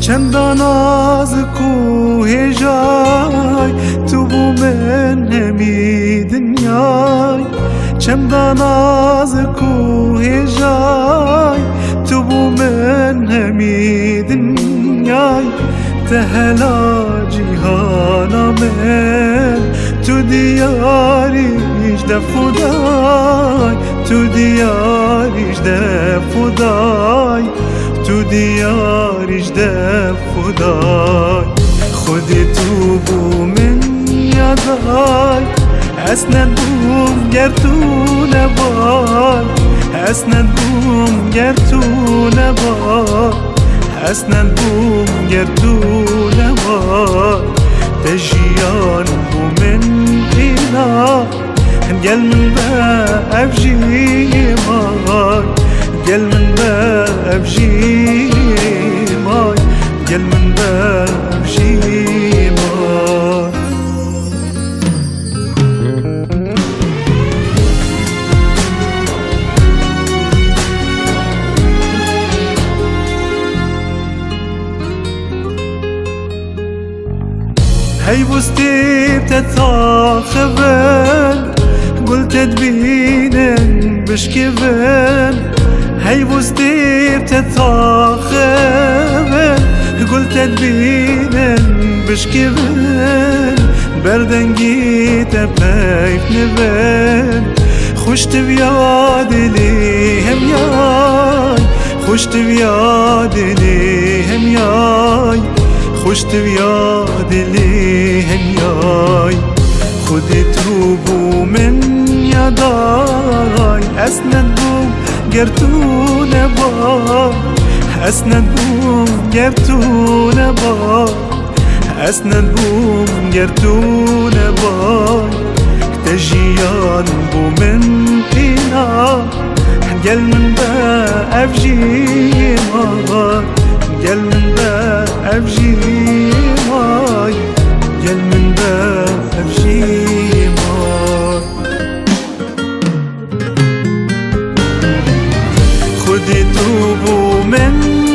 چندان نازک و هجای تو بو من همی دنیای چندان نازک و هجای تو بو من همی دنیای تهلا جیهانا من تو دیاریش ده خدای تو دیاریش ده خدای تو دیاریش ده خدای خودی تو بو من یادای اسند بوم گر تو نبای اسند بوم گر تو نبای اسند بوم گر تو نبای تجیان بو من اینا گل من با افجی مای گل من با افجی مای گل من با افجی مای هی بوستي بتتاخبن قلت تبينن بشكبن هي بوستي بتتاخبن قلت تبينن بشكبن بردن جيت بنايف نبن خشت بياد ليهم ياي خشت بياد ليهم ياي خشت بياد ليهم ياي خدت روبو من يداي اسند بوم قرتون باي اسند بوم قرتون باي اسند بوم قرتون باي تجيان بو من إنا قل من با افجي ماي قل من با افجي ماي قل من با افجي ماي خدي توبو من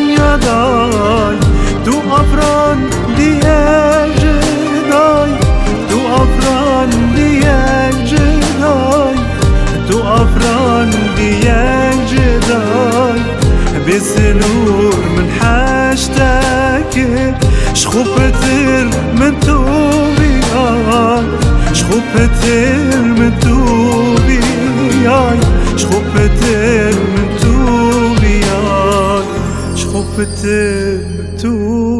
يداي تو افران ديال جداي تو افران ديال جداي تو افران ديال جداي بسنور من حاجتك شخوبتر من توبياي شخوبتر من توبياي شخوبتر من توبياي شخوبتر من توبياي